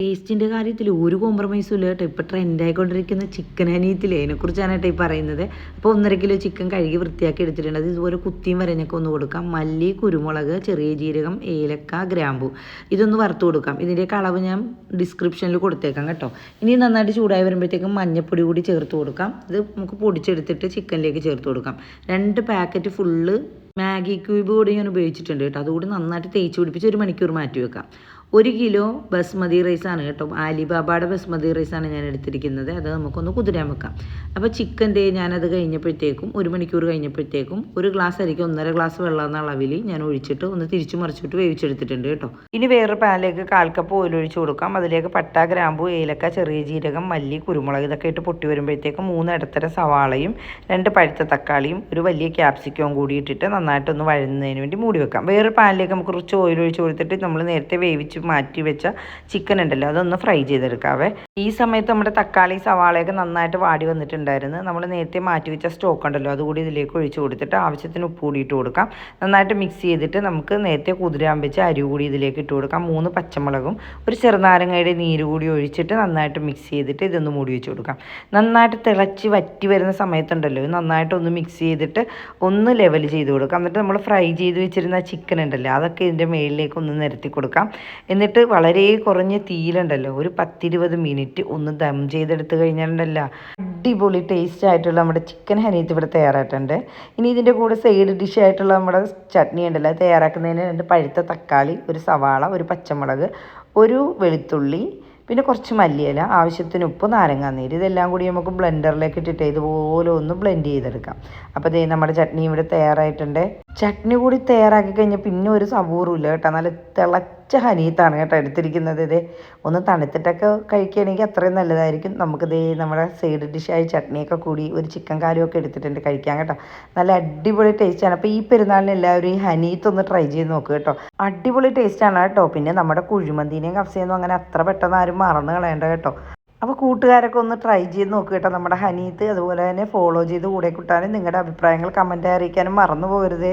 ടേസ്റ്റിൻ്റെ കാര്യത്തിൽ ഒരു കോംപ്രമൈസും ഇല്ല കേട്ടോ. ഇപ്പോൾ ട്രെൻഡായിക്കൊണ്ടിരിക്കുന്ന ചിക്കൻ ഹനീത്തില്ലേ, അതിനെക്കുറിച്ചാണ് കേട്ടോ ഈ പറയുന്നത്. അപ്പോൾ 1.5 കിലോ ചിക്കൻ കഴുകി വൃത്തിയാക്കി എടുത്തിട്ടുണ്ട്. അത് ഇതുപോലെ കുത്തിയും വരഞ്ഞൊക്കെ ഒന്ന് കൊടുക്കാം. മല്ലി, കുരുമുളക്, ചെറിയ ജീരകം, ഏലക്ക, ഗ്രാമ്പു ഇതൊന്ന് വറുത്ത് കൊടുക്കാം. ഇതിൻ്റെയൊക്കെ അളവ് ഞാൻ ഡിസ്ക്രിപ്ഷനിൽ കൊടുത്തേക്കാം കേട്ടോ. ഇനി നന്നായിട്ട് ചൂടായി വരുമ്പോഴത്തേക്കും മഞ്ഞപ്പൊടി കൂടി ചേർത്ത് കൊടുക്കാം. ഇത് നമുക്ക് പൊടിച്ചെടുത്തിട്ട് ചിക്കനിലേക്ക് ചേർത്ത് കൊടുക്കാം. 2 പാക്കറ്റ് ഫുള്ള് മാഗി ക്യൂബ് കൂടി ഞാൻ ഉപയോഗിച്ചിട്ടുണ്ട് കേട്ടോ. അതുകൂടി നന്നായിട്ട് തേച്ച് പിടിപ്പിച്ച് 1 മണിക്കൂർ മാറ്റി വെക്കാം. 1 കിലോ ബസ്മതി റൈസാണ് കേട്ടോ. ആലിബാബയുടെ ബസ്മതി റൈസാണ് ഞാൻ എടുത്തിരിക്കുന്നത്. അത് നമുക്കൊന്ന് കുതിരാൻ വെക്കാം. അപ്പോൾ ചിക്കൻ ഞാനത് കഴിഞ്ഞപ്പോഴത്തേക്കും 1 മണിക്കൂർ കഴിഞ്ഞപ്പോഴത്തേക്കും 1 ഗ്ലാസ് അരിക്ക് 1.5 ഗ്ലാസ് വെള്ളം എന്ന അളവിൽ ഞാൻ ഒഴിച്ചിട്ട് ഒന്ന് തിരിച്ചു മറിച്ചിട്ട് വേവിച്ചെടുത്തിട്ടുണ്ട് കേട്ടോ. ഇനി വേറൊരു പാനിലേക്ക് 1/4 കപ്പ് ഓയിൽ ഒഴിച്ച് കൊടുക്കാം. അതിലേക്ക് പട്ട, ഗ്രാമ്പു, ഏലക്ക, ചെറിയ ജീരകം, മല്ലി, കുരുമുളക് ഇതൊക്കെ ഇട്ട് പൊട്ടി വരുമ്പോഴത്തേക്കും 3 ഇടത്തരം സവാളയും 2 പഴുത്ത തക്കാളിയും ഒരു വലിയ ക്യാപ്സിക്കവും കൂടി ഇട്ടിട്ട് നന്നായിട്ടൊന്ന് വഴന്നതിന് വേണ്ടി മൂടി വെക്കാം. വേറൊരു പാനിലേക്ക് നമുക്ക് കുറച്ച് ഓയിൽ ഒഴിച്ച് കൊടുത്തിട്ട് നമ്മൾ നേരത്തെ വേവിച്ച് മാറ്റി വെച്ച ചിക്കൻ ഉണ്ടല്ലോ അതൊന്ന് ഫ്രൈ ചെയ്തെടുക്കാവേ. ഈ സമയത്ത് നമ്മുടെ തക്കാളി സവാളയൊക്കെ നന്നായിട്ട് വാടി വന്നിട്ടുണ്ടായിരുന്നു. നമ്മൾ നേരത്തെ മാറ്റി വെച്ച സ്റ്റോക്ക് ഉണ്ടല്ലോ അതുകൂടി ഇതിലേക്ക് ഒഴിച്ച് കൊടുത്തിട്ട് ആവശ്യത്തിന് ഉപ്പ് കൂടി ഇട്ട് കൊടുക്കാം. നന്നായിട്ട് മിക്സ് ചെയ്തിട്ട് നമുക്ക് നേരത്തെ കുതിരാൻ വെച്ച അരി കൂടി ഇതിലേക്ക് ഇട്ട് കൊടുക്കാം. 3 പച്ചമുളകും ഒരു ചെറുനാരങ്ങയുടെ നീര് കൂടി ഒഴിച്ചിട്ട് നന്നായിട്ട് മിക്സ് ചെയ്തിട്ട് ഇതൊന്ന് മൂടി വെച്ച് കൊടുക്കാം. നന്നായിട്ട് തിളച്ച് വറ്റി വരുന്ന സമയത്തുണ്ടല്ലോ നന്നായിട്ടൊന്ന് മിക്സ് ചെയ്തിട്ട് ഒന്ന് ലെവൽ ചെയ്ത് കൊടുക്കാം. എന്നിട്ട് നമ്മൾ ഫ്രൈ ചെയ്ത് വെച്ചിരുന്ന ചിക്കൻ ഉണ്ടല്ലോ അതൊക്കെ ഇതിൻ്റെ മേളിലേക്ക് ഒന്ന് നിരത്തി കൊടുക്കാം. എന്നിട്ട് വളരെ കുറഞ്ഞ തീയിലുണ്ടല്ലോ ഒരു 10-20 മിനിറ്റ് ഒന്ന് ദം ചെയ്തെടുത്ത് കഴിഞ്ഞാലുണ്ടല്ലോ അടിപൊളി ടേസ്റ്റ് ആയിട്ടുള്ള നമ്മുടെ ചിക്കൻ ഹനീത്ത് ഇവിടെ തയ്യാറായിട്ടുണ്ട്. ഇനി ഇതിൻ്റെ കൂടെ സൈഡ് ഡിഷ് ആയിട്ടുള്ള നമ്മുടെ ചട്നി ഉണ്ടല്ലോ തയ്യാറാക്കുന്നതിന് 2 പഴുത്ത തക്കാളി, ഒരു സവാള, ഒരു പച്ചമുളക്, ഒരു വെളുത്തുള്ളി, പിന്നെ കുറച്ച് മല്ലിയില, ആവശ്യത്തിന് ഉപ്പ്, നാരങ്ങാനീര് ഇതെല്ലാം കൂടി നമുക്ക് ബ്ലെൻഡറിലേക്ക് ഇട്ടിട്ട് ഇതുപോലെ ഒന്ന് ബ്ലെൻഡ് ചെയ്തെടുക്കാം. അപ്പോൾ നമ്മുടെ ചട്നി ഇവിടെ തയ്യാറായിട്ടുണ്ട്. ചട്നി കൂടി തയ്യാറാക്കി കഴിഞ്ഞാൽ പിന്നെ ഒരു സബൂറും ഇല്ല കേട്ടോ. നല്ല തിളച്ച ഹനീത്താണ് കേട്ടോ എടുത്തിരിക്കുന്നത്. ഒന്ന് തണുത്തിട്ടൊക്കെ കഴിക്കുകയാണെങ്കിൽ അത്രയും നല്ലതായിരിക്കും. നമുക്ക് നമ്മുടെ സൈഡ് ഡിഷായി ചട്നിയൊക്കെ കൂടി ഒരു ചിക്കൻ കാലുമൊക്കെ എടുത്തിട്ടുണ്ട് കഴിക്കാം കേട്ടോ. നല്ല അടിപൊളി ടേസ്റ്റാണ്. അപ്പോൾ ഈ പെരുന്നാളിന് എല്ലാവരും ഈ ഹനീത്ത് ഒന്ന് ട്രൈ ചെയ്ത് നോക്കുക കേട്ടോ. അടിപൊളി ടേസ്റ്റാണ് കേട്ടോ. പിന്നെ നമ്മുടെ കുഴിമന്തീനെയും കഫ്സയൊന്നും അങ്ങനെ അത്ര പെട്ടെന്ന് ആരും മറന്നു കളയേണ്ട കേട്ടോ. അപ്പോൾ കൂട്ടുകാരൊക്കെ ഒന്ന് ട്രൈ ചെയ്ത് നോക്കുക കേട്ടോ നമ്മുടെ ഹനീത്ത്. അതുപോലെ തന്നെ ഫോളോ ചെയ്ത് കൂടെ കൂട്ടാനും നിങ്ങളുടെ അഭിപ്രായങ്ങൾ കമൻറ്റായി അറിയിക്കാനും മറന്നു പോകരുതേ.